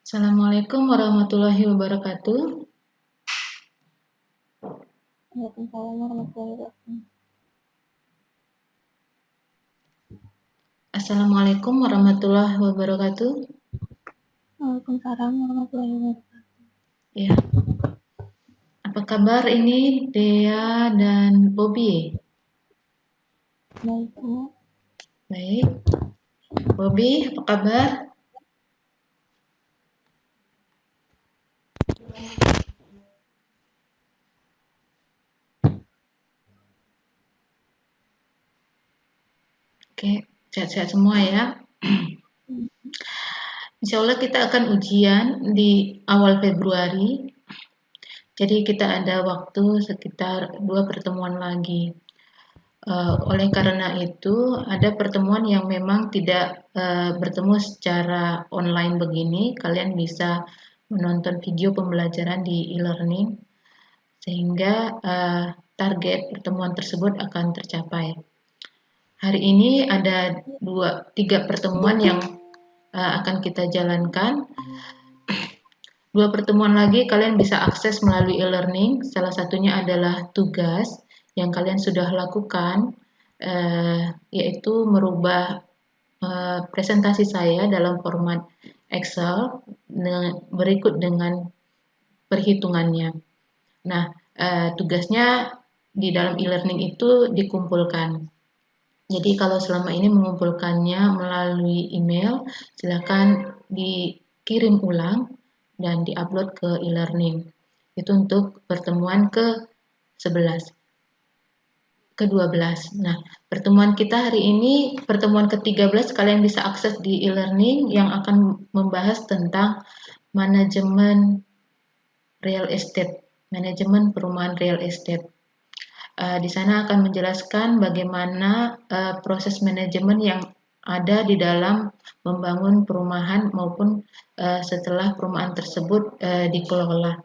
Assalamualaikum warahmatullahi wabarakatuh. Waalaikumsalam warahmatullahi wabarakatuh. Assalamualaikum warahmatullahi wabarakatuh. Waalaikumsalam warahmatullahi wabarakatuh. Ya, apa kabar ini Dea dan Bobby? Baik, Bu. Baik. Bobby, apa kabar? Oke, sehat-sehat semua ya. Insya Allah kita akan ujian di awal Februari. Jadi kita ada waktu sekitar 2 pertemuan lagi. Oleh karena itu, ada pertemuan yang memang tidak bertemu secara online begini. Kalian bisa menonton video pembelajaran di e-learning sehingga target pertemuan tersebut akan tercapai. Hari ini ada 3 pertemuan yang akan kita jalankan. 2 pertemuan lagi kalian bisa akses melalui e-learning. Salah satunya adalah tugas yang kalian sudah lakukan, yaitu merubah presentasi saya dalam format Excel berikut dengan perhitungannya. Nah, tugasnya di dalam e-learning itu dikumpulkan. Jadi kalau selama ini mengumpulkannya melalui email, silakan dikirim ulang dan diupload ke e-learning. Itu untuk pertemuan ke-11. Ke-12. Nah, pertemuan kita hari ini, pertemuan ke-13, kalian bisa akses di e-learning yang akan membahas tentang manajemen real estate, manajemen perumahan real estate. Di sana akan menjelaskan bagaimana proses manajemen yang ada di dalam membangun perumahan maupun setelah perumahan tersebut dikelola.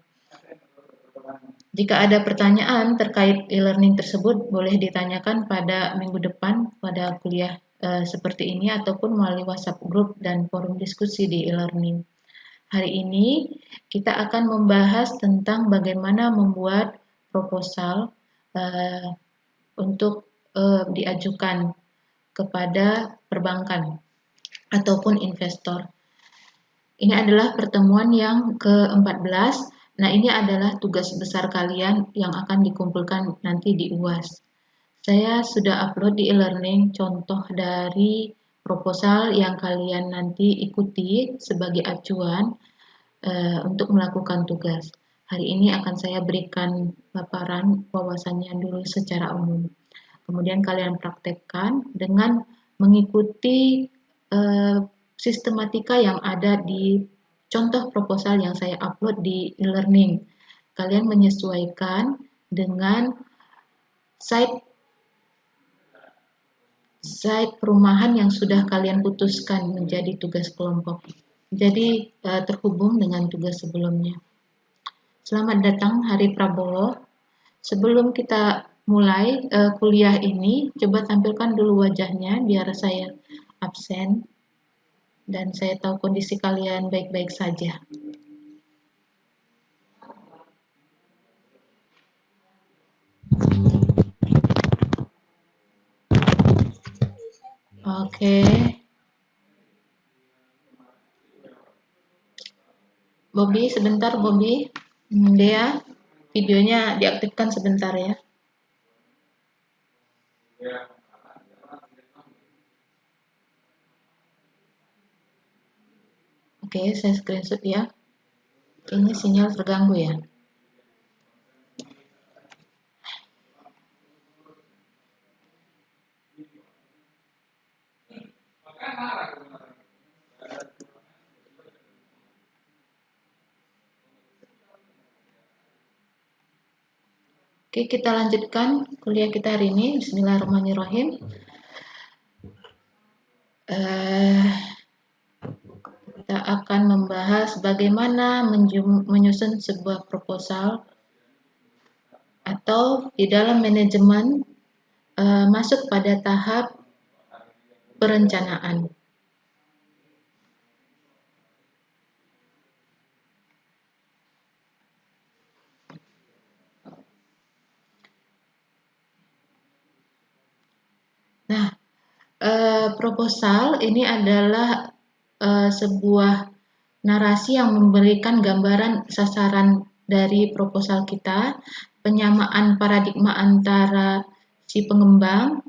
Jika ada pertanyaan terkait e-learning tersebut, boleh ditanyakan pada minggu depan pada kuliah seperti ini ataupun melalui WhatsApp group dan forum diskusi di e-learning. Hari ini kita akan membahas tentang bagaimana membuat proposal untuk diajukan kepada perbankan ataupun investor. Ini adalah pertemuan yang ke-14. Nah, ini adalah tugas besar kalian yang akan dikumpulkan nanti di UAS. Saya sudah upload di e-learning contoh dari proposal yang kalian nanti ikuti sebagai acuan untuk melakukan tugas. Hari ini akan saya berikan paparan wawasannya dulu secara umum. Kemudian kalian praktekkan dengan mengikuti sistematika yang ada di contoh proposal yang saya upload di e-learning. Kalian menyesuaikan dengan site perumahan yang sudah kalian putuskan menjadi tugas kelompok. Jadi terhubung dengan tugas sebelumnya. Selamat datang Hari Prabowo. Sebelum kita mulai kuliah ini, coba tampilkan dulu wajahnya biar saya absen dan saya tahu kondisi kalian baik-baik saja. Oke. Bobby, sebentar Bobby. Dea, videonya diaktifkan sebentar ya. Oke, saya screenshot ya. Kayaknya sinyal terganggu ya. Oke, kita lanjutkan kuliah kita hari ini. Bismillahirrahmanirrahim. Kita akan membahas bagaimana menyusun sebuah proposal atau di dalam manajemen masuk pada tahap perencanaan. proposal ini adalah sebuah narasi yang memberikan gambaran sasaran dari proposal kita, penyamaan paradigma antara si pengembang.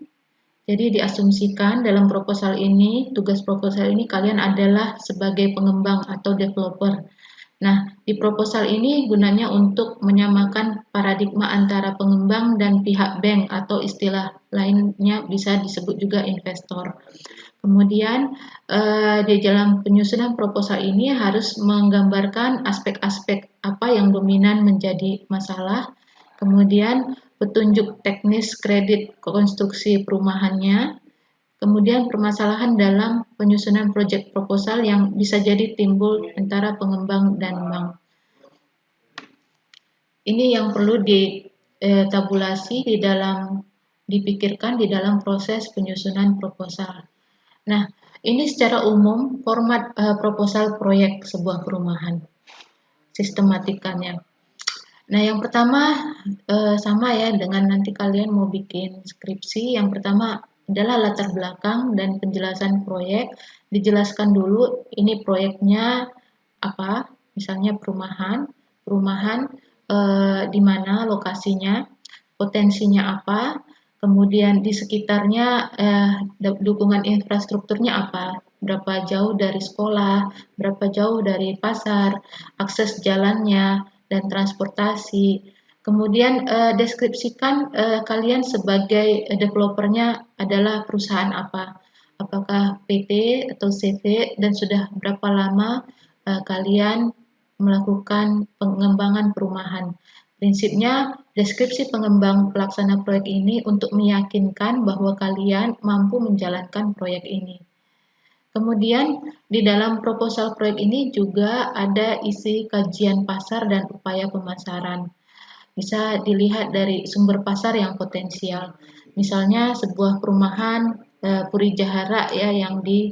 Jadi diasumsikan dalam proposal ini, tugas proposal ini kalian adalah sebagai pengembang atau developer. Nah, di proposal ini gunanya untuk menyamakan paradigma antara pengembang dan pihak bank atau istilah lainnya bisa disebut juga investor. Kemudian di dalam penyusunan proposal ini harus menggambarkan aspek-aspek apa yang dominan menjadi masalah, kemudian petunjuk teknis kredit konstruksi perumahannya, kemudian permasalahan dalam penyusunan proyek proposal yang bisa jadi timbul antara pengembang dan bank. Ini yang perlu ditabulasi dipikirkan di dalam proses penyusunan proposal. Nah, ini secara umum format proposal proyek sebuah perumahan, sistematikanya. Nah, yang pertama sama ya dengan nanti kalian mau bikin skripsi. Yang pertama adalah latar belakang dan penjelasan proyek. Dijelaskan dulu ini proyeknya apa, misalnya perumahan di mana lokasinya, potensinya apa, kemudian di sekitarnya dukungan infrastrukturnya apa, berapa jauh dari sekolah, berapa jauh dari pasar, akses jalannya, dan transportasi. Kemudian deskripsikan kalian sebagai developernya adalah perusahaan apa, apakah PT atau CV, dan sudah berapa lama kalian melakukan pengembangan perumahan. Prinsipnya, deskripsi pengembang pelaksana proyek ini untuk meyakinkan bahwa kalian mampu menjalankan proyek ini. Kemudian di dalam proposal proyek ini juga ada isi kajian pasar dan upaya pemasaran. Bisa dilihat dari sumber pasar yang potensial. Misalnya sebuah perumahan Puri Jahara ya yang di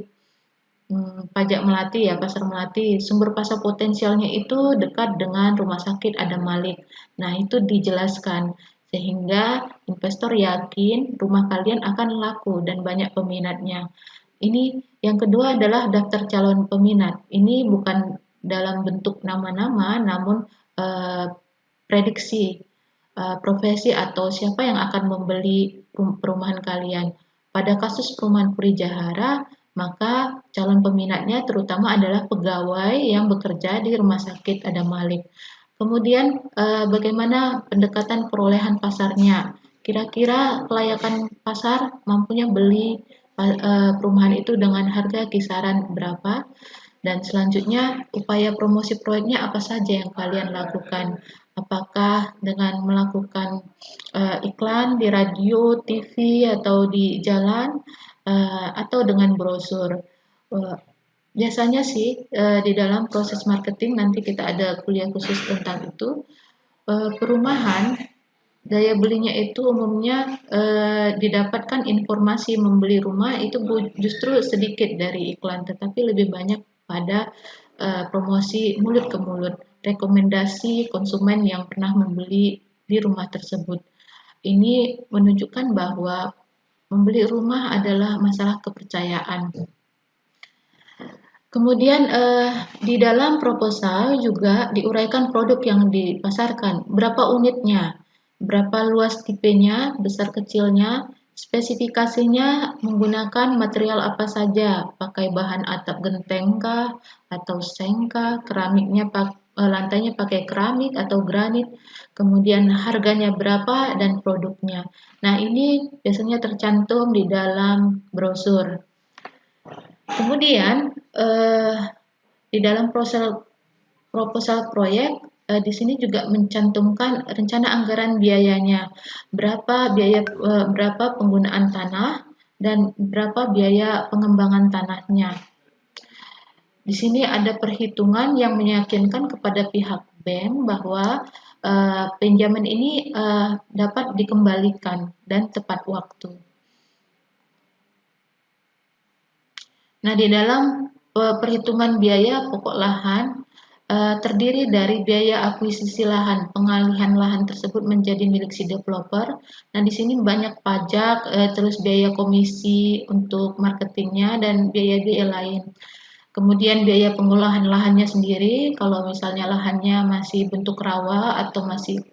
Pajak Melati ya, Pasar Melati. Sumber pasar potensialnya itu dekat dengan Rumah Sakit Adam Malik. Nah, itu dijelaskan sehingga investor yakin rumah kalian akan laku dan banyak peminatnya. Ini yang kedua adalah daftar calon peminat. Ini bukan dalam bentuk nama-nama, namun prediksi profesi atau siapa yang akan membeli perumahan kalian. Pada kasus perumahan Puri Jahara, maka calon peminatnya terutama adalah pegawai yang bekerja di Rumah Sakit Adam Malik. Kemudian bagaimana pendekatan perolehan pasarnya? Kira-kira kelayakan pasar mampunya beli perumahan itu dengan harga kisaran berapa? Dan selanjutnya upaya promosi proyeknya apa saja yang kalian lakukan? Apakah dengan melakukan iklan di radio, TV, atau di jalan, atau dengan brosur? Biasanya sih di dalam proses marketing nanti kita ada kuliah khusus tentang itu. Perumahan daya belinya itu umumnya didapatkan informasi membeli rumah itu justru sedikit dari iklan, tetapi lebih banyak pada promosi mulut ke mulut, rekomendasi konsumen yang pernah membeli di rumah tersebut. Ini menunjukkan bahwa membeli rumah adalah masalah kepercayaan. Kemudian di dalam proposal juga diuraikan produk yang dipasarkan, berapa unitnya, berapa luas tipenya, besar kecilnya, spesifikasinya menggunakan material apa saja, pakai bahan atap genteng kah, atau seng kah, keramiknya lantainya pakai keramik atau granit, kemudian harganya berapa dan produknya. Nah, ini biasanya tercantum di dalam brosur. Kemudian di dalam proposal proyek di sini juga mencantumkan rencana anggaran biayanya, berapa penggunaan tanah dan berapa biaya pengembangan tanahnya. Di sini ada perhitungan yang meyakinkan kepada pihak bank bahwa pinjaman ini dapat dikembalikan dan tepat waktu. Nah, di dalam perhitungan biaya pokok lahan terdiri dari biaya akuisisi lahan, pengalihan lahan tersebut menjadi milik si developer. Nah, di sini banyak pajak, terus biaya komisi untuk marketingnya dan biaya-biaya lain. Kemudian biaya pengolahan lahannya sendiri, kalau misalnya lahannya masih bentuk rawa atau masih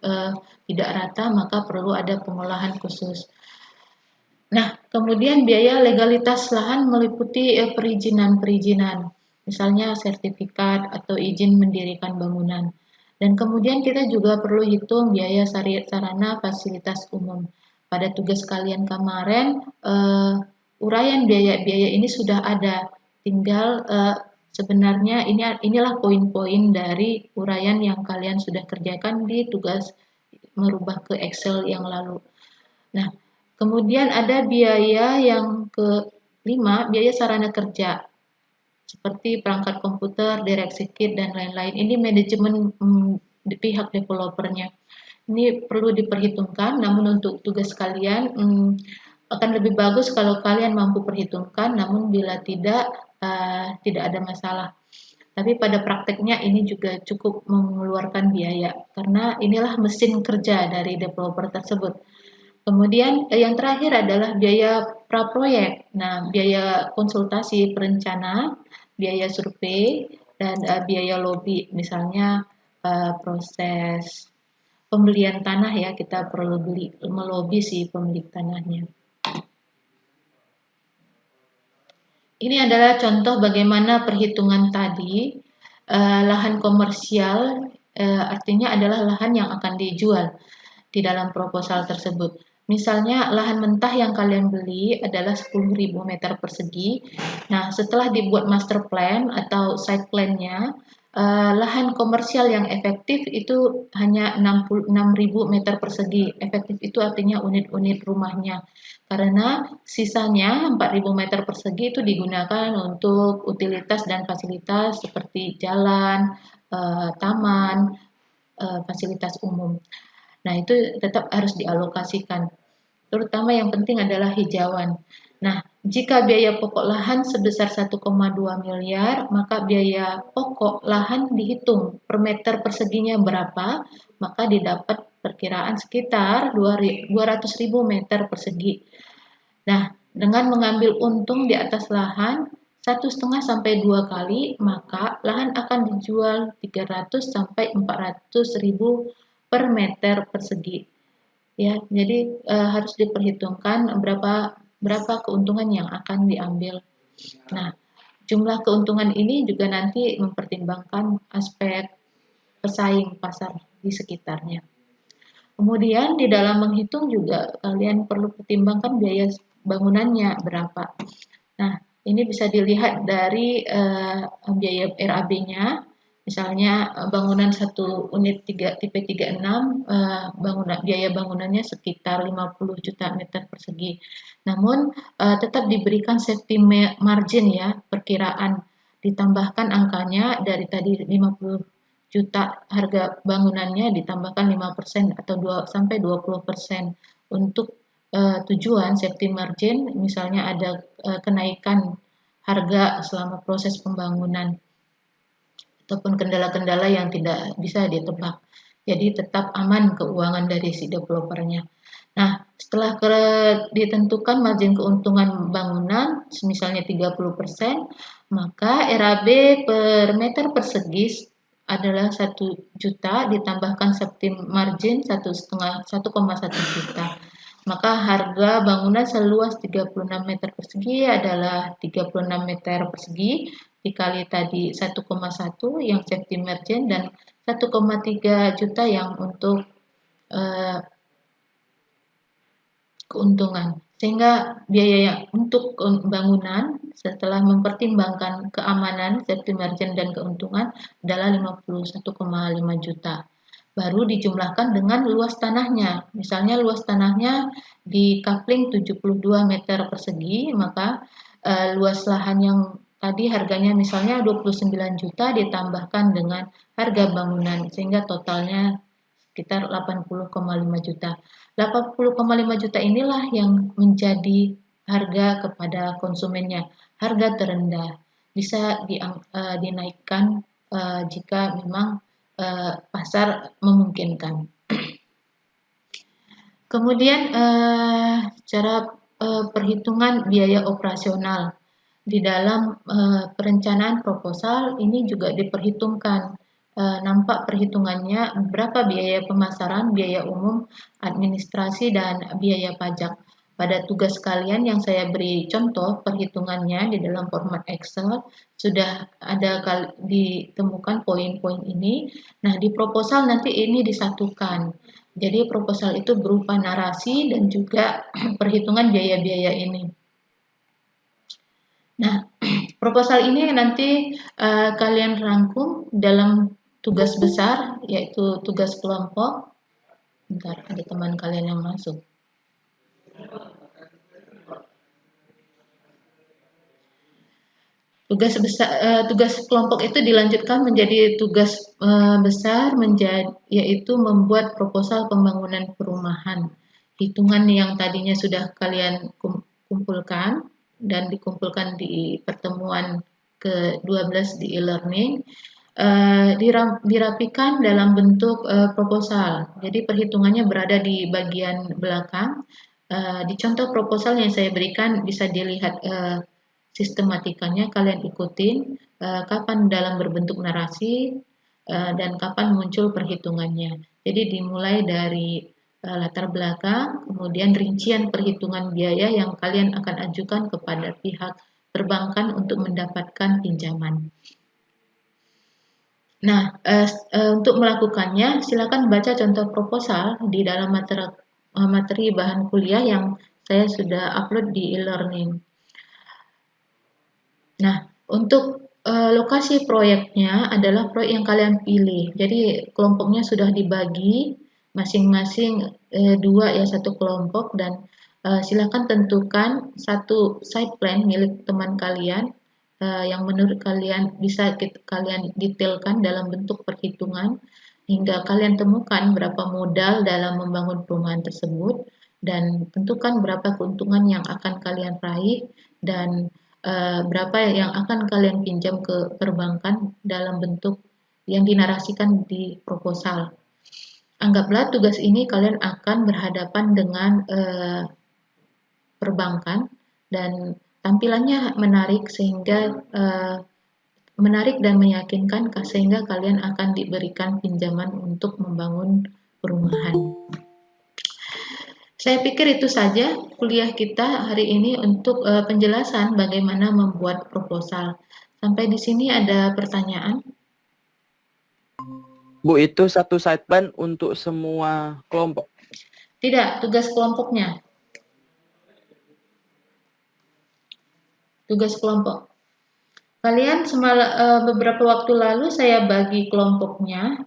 tidak rata, maka perlu ada pengolahan khusus. Nah, kemudian biaya legalitas lahan meliputi perizinan-perizinan, misalnya sertifikat atau izin mendirikan bangunan. Dan kemudian kita juga perlu hitung biaya sarana fasilitas umum. Pada tugas kalian kemarin, uraian biaya-biaya ini sudah ada. Tinggal sebenarnya inilah poin-poin dari uraian yang kalian sudah kerjakan di tugas merubah ke Excel yang lalu. Nah, kemudian ada biaya yang kelima, biaya sarana kerja seperti perangkat komputer, DirectX dan lain-lain. Ini manajemen di pihak developernya. Ini perlu diperhitungkan, namun untuk tugas kalian akan lebih bagus kalau kalian mampu perhitungkan, namun bila tidak ada masalah. Tapi pada prakteknya ini juga cukup mengeluarkan biaya karena inilah mesin kerja dari developer tersebut. Kemudian yang terakhir adalah biaya praproyek. Nah, biaya konsultasi perencana, biaya survei, dan biaya lobby. Misalnya proses pembelian tanah ya, kita perlu melobi si pemilik tanahnya. Ini adalah contoh bagaimana perhitungan tadi. Lahan komersial artinya adalah lahan yang akan dijual di dalam proposal tersebut. Misalnya lahan mentah yang kalian beli adalah 10.000 meter persegi. Nah, setelah dibuat master plan atau site plan-nya, lahan komersial yang efektif itu hanya 66.000 meter persegi. Efektif itu artinya unit-unit rumahnya. Karena sisanya 4.000 meter persegi itu digunakan untuk utilitas dan fasilitas seperti jalan, taman, fasilitas umum. Nah, itu tetap harus dialokasikan. Terutama yang penting adalah hijauan. Nah, jika biaya pokok lahan sebesar 1,2 miliar, maka biaya pokok lahan dihitung per meter perseginya berapa, maka didapat perkiraan sekitar 200.000 meter persegi. Nah, dengan mengambil untung di atas lahan 1,5 sampai 2 kali, maka lahan akan dijual 300 sampai 400.000 per meter persegi. Ya, jadi harus diperhitungkan berapa keuntungan yang akan diambil. Nah, jumlah keuntungan ini juga nanti mempertimbangkan aspek pesaing pasar di sekitarnya. Kemudian di dalam menghitung juga kalian perlu pertimbangkan biaya bangunannya berapa. Nah, ini bisa dilihat dari biaya RAB-nya. Misalnya bangunan satu unit tipe 36 biaya bangunannya sekitar 50 juta meter persegi. Namun tetap diberikan safety margin ya, perkiraan ditambahkan angkanya dari tadi 50 juta harga bangunannya ditambahkan 5% atau 2 sampai 20% untuk tujuan safety margin, misalnya ada kenaikan harga selama proses pembangunan ataupun kendala-kendala yang tidak bisa ditebak. Jadi tetap aman keuangan dari si developernya. Nah, setelah ditentukan margin keuntungan bangunan, misalnya 30%, maka RAB per meter persegi adalah 1 juta ditambahkan safety margin 1,1 juta. Maka harga bangunan seluas 36 meter persegi adalah 36 meter persegi dikali tadi 1,1 yang safety margin dan 1,3 juta yang untuk keuntungan. Sehingga biaya untuk bangunan setelah mempertimbangkan keamanan, safety margin dan keuntungan adalah 51,5 juta. Baru dijumlahkan dengan luas tanahnya. Misalnya luas tanahnya di coupling 72 meter persegi, maka luas lahan yang tadi harganya misalnya 29 juta ditambahkan dengan harga bangunan sehingga totalnya sekitar 80,5 juta. 80,5 juta inilah yang menjadi harga kepada konsumennya, harga terendah. Bisa dinaikkan jika memang pasar memungkinkan. Kemudian cara perhitungan biaya operasional di dalam perencanaan proposal ini juga diperhitungkan. Nampak perhitungannya berapa biaya pemasaran, biaya umum, administrasi, dan biaya pajak. Pada tugas kalian yang saya beri contoh perhitungannya di dalam format Excel sudah ada ditemukan poin-poin ini. Nah, di proposal nanti ini disatukan. Jadi proposal itu berupa narasi dan juga perhitungan biaya-biaya ini. Nah, proposal ini nanti kalian rangkum dalam tugas besar, yaitu tugas kelompok. Bentar, ada teman kalian yang masuk. Tugas kelompok itu dilanjutkan menjadi tugas besar, yaitu membuat proposal pembangunan perumahan. Hitungan yang tadinya sudah kalian kumpulkan dan dikumpulkan di pertemuan ke-12 di e-learning, dirapikan dalam bentuk proposal. Jadi perhitungannya berada di bagian belakang. Di contoh proposal yang saya berikan bisa dilihat sistematikanya, kalian ikutin kapan dalam berbentuk narasi dan kapan muncul perhitungannya. Jadi dimulai dari latar belakang, kemudian rincian perhitungan biaya yang kalian akan ajukan kepada pihak perbankan untuk mendapatkan pinjaman. Nah, untuk melakukannya silakan baca contoh proposal di dalam materi bahan kuliah yang saya sudah upload di e-learning. Nah, untuk lokasi proyeknya adalah proyek yang kalian pilih. Jadi kelompoknya sudah dibagi masing-masing 2 ya, satu kelompok, dan silakan tentukan satu site plan milik teman kalian yang menurut kalian bisa kalian detailkan dalam bentuk perhitungan hingga kalian temukan berapa modal dalam membangun perumahan tersebut dan tentukan berapa keuntungan yang akan kalian raih dan berapa yang akan kalian pinjam ke perbankan dalam bentuk yang dinarasikan di proposal. Anggaplah tugas ini kalian akan berhadapan dengan perbankan dan tampilannya menarik sehingga menarik dan meyakinkan sehingga kalian akan diberikan pinjaman untuk membangun perumahan. Saya pikir itu saja kuliah kita hari ini untuk penjelasan bagaimana membuat proposal. Sampai di sini ada pertanyaan? Bu, itu satu site plan untuk semua kelompok? Tidak, tugas kelompoknya. Tugas kelompok. Kalian beberapa waktu lalu saya bagi kelompoknya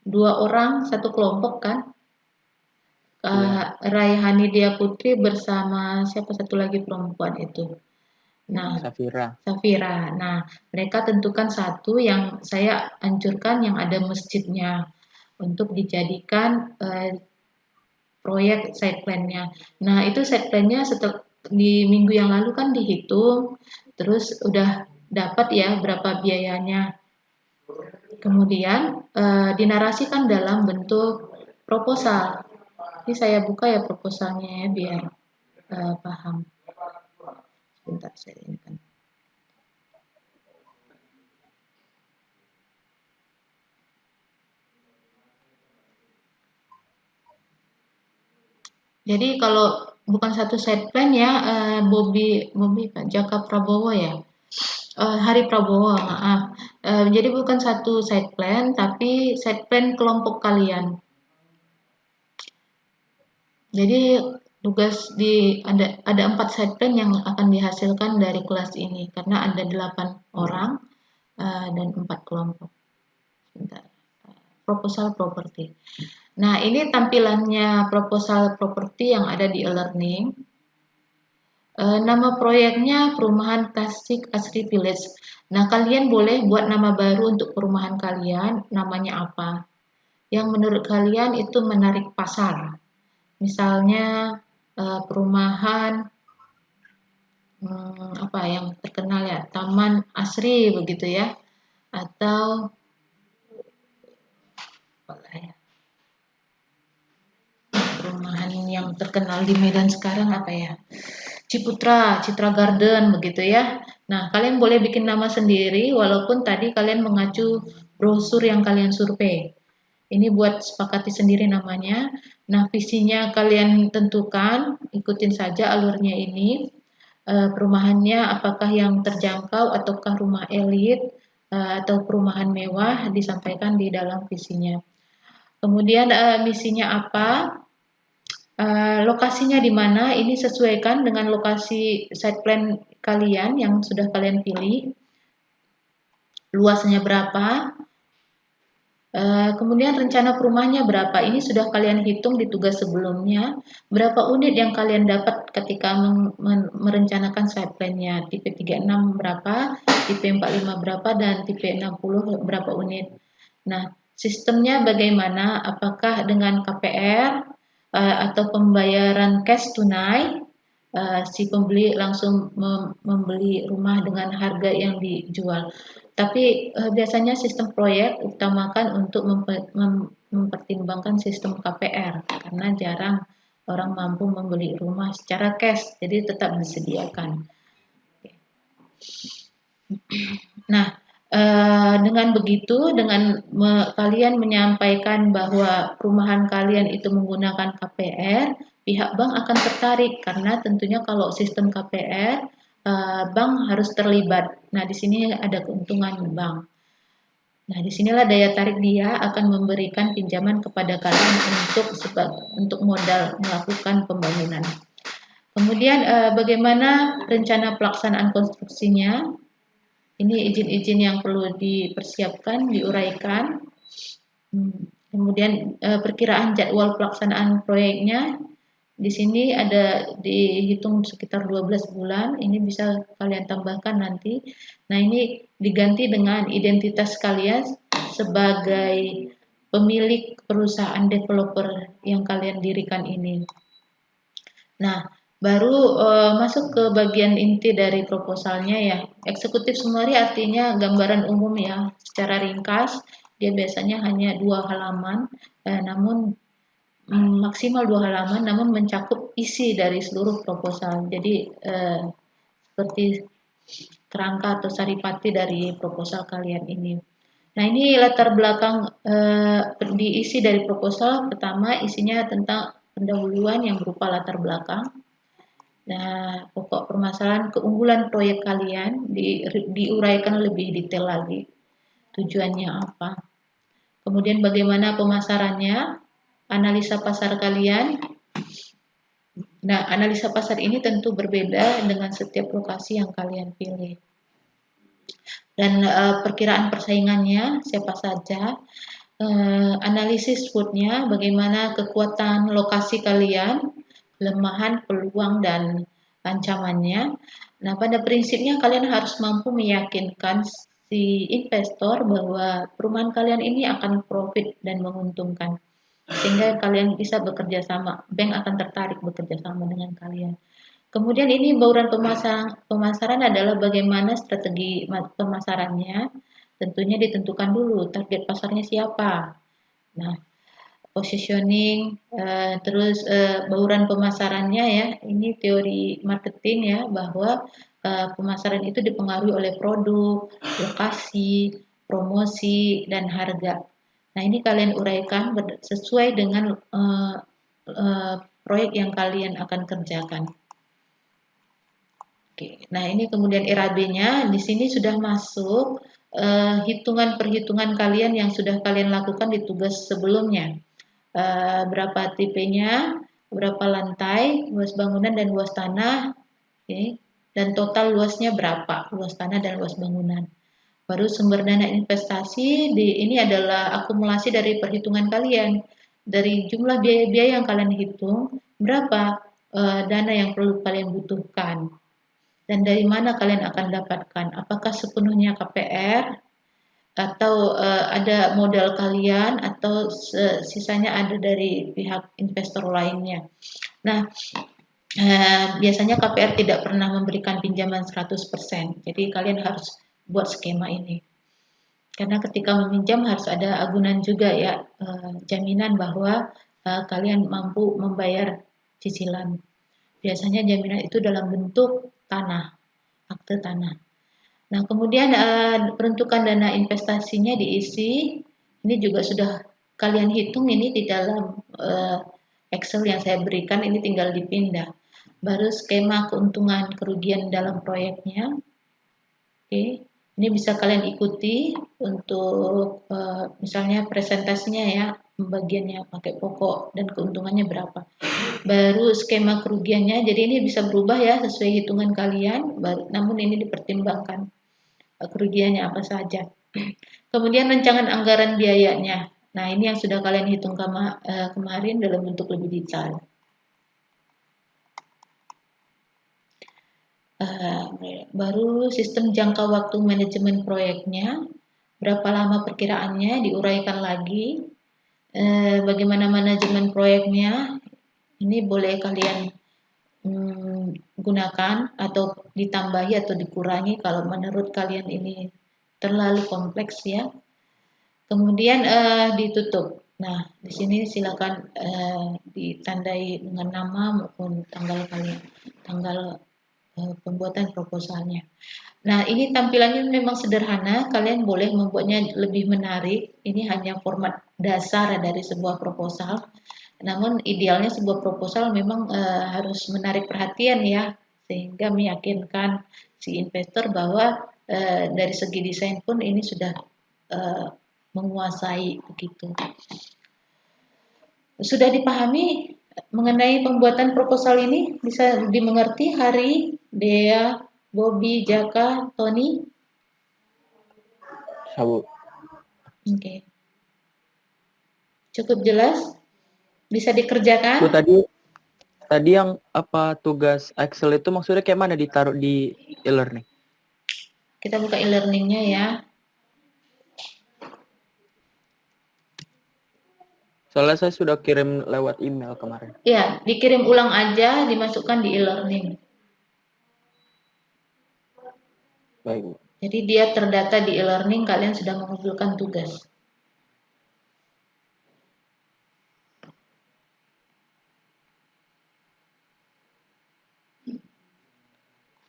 2 orang satu kelompok kan? Raihani Dia Putri bersama siapa satu lagi perempuan itu. Nah, Safira. Nah, mereka tentukan satu yang saya anjurkan yang ada masjidnya untuk dijadikan proyek site plan-nya. Nah, itu site plan-nya di minggu yang lalu kan dihitung, terus udah dapat ya berapa biayanya. Kemudian dinarasikan dalam bentuk proposal. Ini saya buka ya proposalnya ya biar paham. Sebentar saya ini kan. Jadi kalau bukan satu site plan ya, Bobby Jaka Prabowo ya. Hari Prabowo, maaf. Jadi bukan satu site plan, tapi site plan kelompok kalian. Jadi tugas ada 4 site plan yang akan dihasilkan dari kelas ini karena ada 8 orang dan 4 kelompok. Sebentar. Proposal property. Nah, ini tampilannya proposal property yang ada di e-learning. Nama proyeknya Perumahan Tasik Asri Village. Nah, kalian boleh buat nama baru untuk perumahan kalian, namanya apa? Yang menurut kalian itu menarik pasar. Misalnya perumahan apa yang terkenal ya, Taman Asri begitu ya. Atau Apalah ya, perumahan yang terkenal di Medan sekarang apa ya? Ciputra, Citra Garden begitu ya. Nah, kalian boleh bikin nama sendiri walaupun tadi kalian mengacu brosur yang kalian survei. Ini buat sepakati sendiri namanya. Nah, visinya kalian tentukan, ikutin saja alurnya ini. Perumahannya apakah yang terjangkau ataukah rumah elit atau perumahan mewah disampaikan di dalam visinya. Kemudian misinya apa? Lokasinya di mana? Ini sesuaikan dengan lokasi site plan kalian yang sudah kalian pilih. Luasnya berapa? Kemudian rencana perumahannya berapa? Ini sudah kalian hitung di tugas sebelumnya. Berapa unit yang kalian dapat ketika merencanakan site plan-nya? Tipe 36 berapa? Tipe 45 berapa? Dan tipe 60 berapa unit? Nah, sistemnya bagaimana? Apakah dengan KPR atau pembayaran cash tunai? Si pembeli langsung membeli rumah dengan harga yang dijual. Tapi biasanya sistem proyek utamakan untuk mempertimbangkan sistem KPR karena jarang orang mampu membeli rumah secara cash, jadi tetap disediakan. Nah, dengan begitu, dengan kalian menyampaikan bahwa perumahan kalian itu menggunakan KPR, pihak bank akan tertarik karena tentunya kalau sistem KPR, bank harus terlibat. Nah, di sini ada keuntungan bank. Nah, disinilah daya tarik dia akan memberikan pinjaman kepada kalian untuk modal melakukan pembangunan. Kemudian bagaimana rencana pelaksanaan konstruksinya? Ini izin-izin yang perlu dipersiapkan, diuraikan. Kemudian perkiraan jadwal pelaksanaan proyeknya. Di sini ada dihitung sekitar 12 bulan. Ini bisa kalian tambahkan nanti. Nah, ini diganti dengan identitas kalian sebagai pemilik perusahaan developer yang kalian dirikan ini. Nah, baru masuk ke bagian inti dari proposalnya ya. Eksekutif summary artinya gambaran umum ya. Secara ringkas, dia biasanya hanya 2 halaman, namun maksimal 2 halaman, namun mencakup isi dari seluruh proposal. Jadi seperti kerangka atau saripati dari proposal kalian ini. Nah, ini latar belakang diisi dari proposal. Pertama, isinya tentang pendahuluan yang berupa latar belakang. Nah, pokok permasalahan keunggulan proyek kalian diuraikan lebih detail lagi. Tujuannya apa? Kemudian bagaimana pemasarannya, analisa pasar kalian. Nah, analisa pasar ini tentu berbeda dengan setiap lokasi yang kalian pilih. Dan perkiraan persaingannya siapa saja. Analisis SWOT-nya, bagaimana kekuatan lokasi kalian, kelemahan, peluang, dan ancamannya. Nah, pada prinsipnya kalian harus mampu meyakinkan si investor bahwa perumahan kalian ini akan profit dan menguntungkan. Sehingga kalian bisa bekerja sama, bank akan tertarik bekerja sama dengan kalian. Kemudian ini bauran pemasaran adalah bagaimana strategi pemasarannya. Tentunya ditentukan dulu target pasarnya siapa. Nah, positioning, terus bauran pemasarannya ya, ini teori marketing ya, bahwa pemasaran itu dipengaruhi oleh produk, lokasi, promosi, dan harga. Nah, ini kalian uraikan sesuai dengan proyek yang kalian akan kerjakan. Oke, nah ini kemudian RAB-nya, di sini sudah masuk hitungan-perhitungan kalian yang sudah kalian lakukan di tugas sebelumnya. Berapa tipenya, berapa lantai, luas bangunan dan luas tanah, okay. Dan total luasnya berapa, luas tanah dan luas bangunan. Baru sumber dana investasi, ini adalah akumulasi dari perhitungan kalian. Dari jumlah biaya-biaya yang kalian hitung, berapa dana yang perlu kalian butuhkan. Dan dari mana kalian akan dapatkan? Apakah sepenuhnya KPR? Atau ada modal kalian? Atau sisanya ada dari pihak investor lainnya? Nah, biasanya KPR tidak pernah memberikan pinjaman 100%. Jadi kalian harus buat skema ini. Karena ketika meminjam harus ada agunan juga ya, jaminan bahwa kalian mampu membayar cicilan. Biasanya jaminan itu dalam bentuk tanah, akte tanah. Nah, kemudian peruntukan dana investasinya diisi, ini juga sudah kalian hitung ini di dalam Excel yang saya berikan, ini tinggal dipindah. Baru skema keuntungan kerugian dalam proyeknya. Oke, ini bisa kalian ikuti untuk misalnya presentasinya ya, pembagiannya pakai pokok dan keuntungannya berapa. Baru skema kerugiannya, jadi ini bisa berubah ya sesuai hitungan kalian, namun ini dipertimbangkan kerugiannya apa saja. Kemudian rancangan anggaran biayanya. Nah, ini yang sudah kalian hitung kemarin dalam bentuk lebih detail. Baru sistem jangka waktu manajemen proyeknya, berapa lama perkiraannya, diuraikan lagi. Bagaimana manajemen proyeknya, ini boleh kalian gunakan atau ditambahi atau dikurangi kalau menurut kalian ini terlalu kompleks ya. Kemudian ditutup. Nah, di sini silakan ditandai dengan nama maupun tanggal kalian, tanggal pembuatan proposalnya. Nah, ini tampilannya memang sederhana, kalian boleh membuatnya lebih menarik. Ini hanya format dasar dari sebuah proposal. Namun idealnya sebuah proposal memang harus menarik perhatian ya, sehingga meyakinkan si investor bahwa dari segi desain pun ini sudah menguasai begitu. Sudah dipahami mengenai pembuatan proposal ini? Bisa dimengerti Hari, Dea, Bobby, Jaka, Tony? Sabu. Oke. Cukup jelas? Bisa dikerjakan? Bu, tadi yang apa tugas Excel itu maksudnya kayak mana ditaruh di e-learning? Kita buka e-learningnya ya. Soalnya saya sudah kirim lewat email kemarin. Ya, dikirim ulang aja, dimasukkan di e-learning. Baik, Bu. Jadi dia terdata di e-learning, kalian sudah mengumpulkan tugas.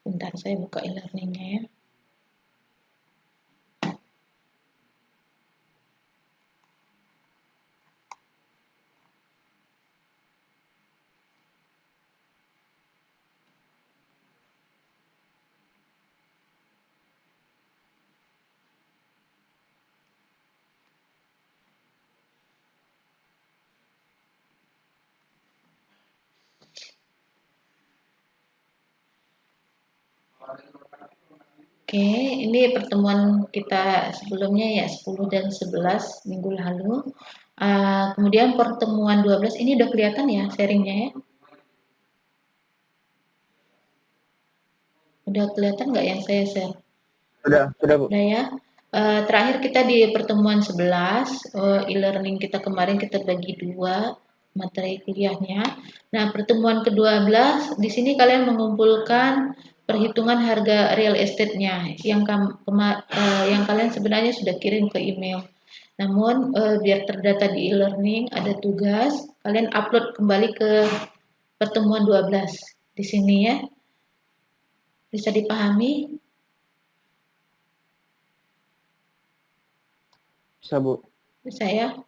Bentar, saya buka e-learningnya ya. Oke, ini pertemuan kita sebelumnya ya 10 dan 11 minggu lalu. Kemudian pertemuan 12 ini udah kelihatan ya sharingnya ya? Udah kelihatan nggak yang saya share? Sudah, Bu. Udah ya. Terakhir kita di pertemuan 11, e-learning kita kemarin kita bagi dua materi kuliahnya. Nah, pertemuan ke-12 di sini kalian mengumpulkan perhitungan harga real estate-nya yang kalian sebenarnya sudah kirim ke email. Namun biar terdata di e-learning ada tugas, kalian upload kembali ke pertemuan 12 di sini ya. Bisa dipahami? Bisa, Bu. Saya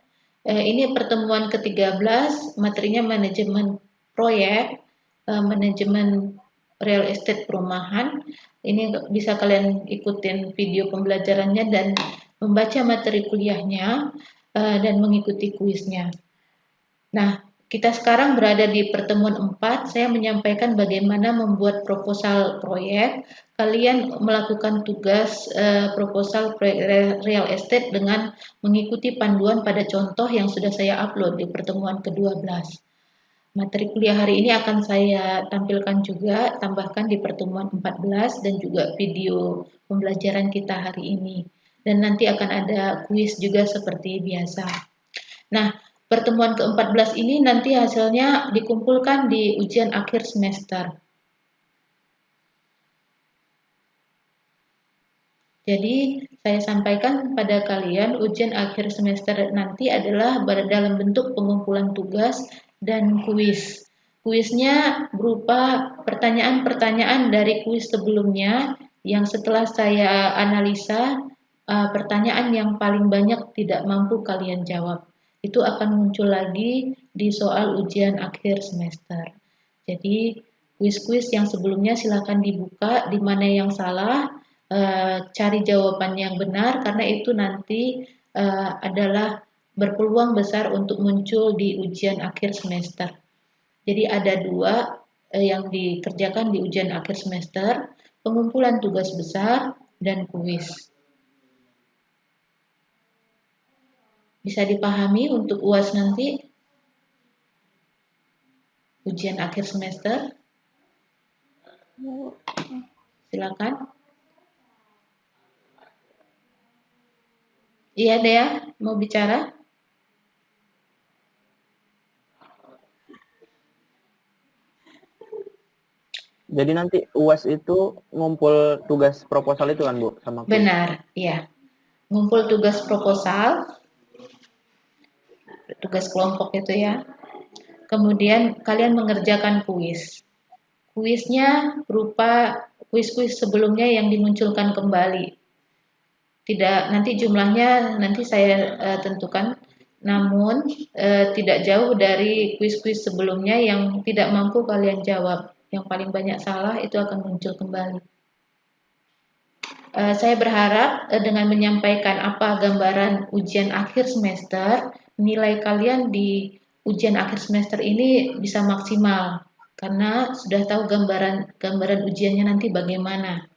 ini pertemuan ke-13, materinya manajemen proyek, manajemen real estate perumahan. Ini bisa kalian ikutin video pembelajarannya dan membaca materi kuliahnya dan mengikuti kuisnya. Nah, kita sekarang berada di pertemuan 4, saya menyampaikan bagaimana membuat proposal proyek. Kalian melakukan tugas proposal proyek real estate dengan mengikuti panduan pada contoh yang sudah saya upload di pertemuan ke-12. Materi kuliah hari ini akan saya tampilkan juga, tambahkan di pertemuan 14 dan juga video pembelajaran kita hari ini. Dan nanti akan ada kuis juga seperti biasa. Nah, pertemuan ke-14 ini nanti hasilnya dikumpulkan di ujian akhir semester. Jadi saya sampaikan pada kalian ujian akhir semester nanti adalah dalam bentuk pengumpulan tugas dan kuis. Kuisnya berupa pertanyaan-pertanyaan dari kuis sebelumnya yang setelah saya analisa pertanyaan yang paling banyak tidak mampu kalian jawab. Itu akan muncul lagi di soal ujian akhir semester. Jadi kuis-kuis yang sebelumnya silakan dibuka, di mana yang salah cari jawaban yang benar karena itu nanti adalah berpeluang besar untuk muncul di ujian akhir semester. Jadi ada dua yang dikerjakan di ujian akhir semester, pengumpulan tugas besar dan kuis. Bisa dipahami untuk UAS nanti? Ujian akhir semester? Silakan. Iya Dea, mau bicara? Jadi nanti UAS itu ngumpul tugas proposal itu kan Bu sama kuis? Benar, iya. Ngumpul tugas proposal, tugas kelompok itu ya. Kemudian kalian mengerjakan kuis. Kuisnya berupa kuis-kuis sebelumnya yang dimunculkan kembali. Tidak, nanti jumlahnya nanti saya tentukan, namun tidak jauh dari kuis-kuis sebelumnya yang tidak mampu kalian jawab. Yang paling banyak salah itu akan muncul kembali. Saya berharap dengan menyampaikan apa gambaran ujian akhir semester, nilai kalian di ujian akhir semester ini bisa maksimal karena sudah tahu gambaran ujiannya nanti bagaimana.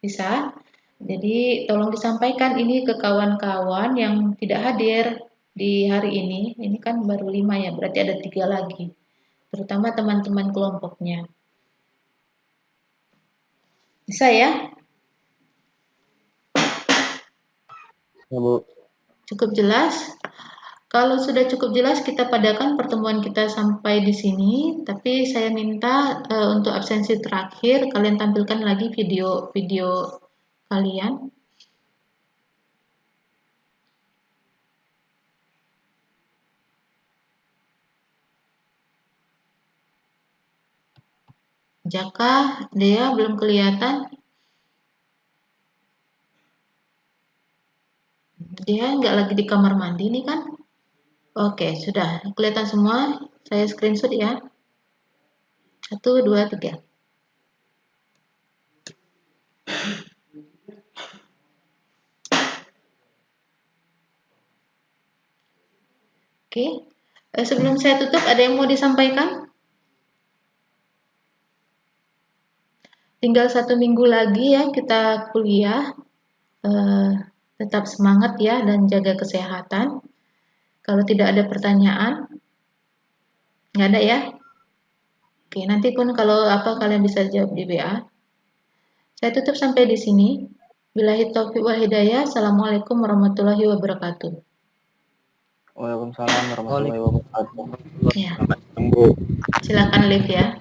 Bisa? Jadi tolong disampaikan ini ke kawan-kawan yang tidak hadir di hari ini. Ini kan baru 5 ya, berarti ada 3 lagi. Terutama teman-teman kelompoknya. Bisa ya? Ya Bu. Cukup jelas? Kalau sudah cukup jelas, kita padakan pertemuan kita sampai di sini. Tapi saya minta untuk absensi terakhir, kalian tampilkan lagi video kalian. Jaka, Dea belum kelihatan. Dia nggak lagi di kamar mandi nih kan? Oke, sudah kelihatan semua. Saya screenshot ya. 1, 2, 3. Oke. Sebelum saya tutup, ada yang mau disampaikan? Tinggal 1 minggu lagi ya kita kuliah. Tetap semangat ya dan jaga kesehatan. Kalau tidak ada pertanyaan, nggak ada ya? Oke, nanti pun kalau apa kalian bisa jawab di WA. Saya tutup sampai di sini. Billahi taufiq wal hidayah. Assalamualaikum warahmatullahi wabarakatuh. Waalaikumsalam warahmatullahi wabarakatuh. Ya. Silakan live ya.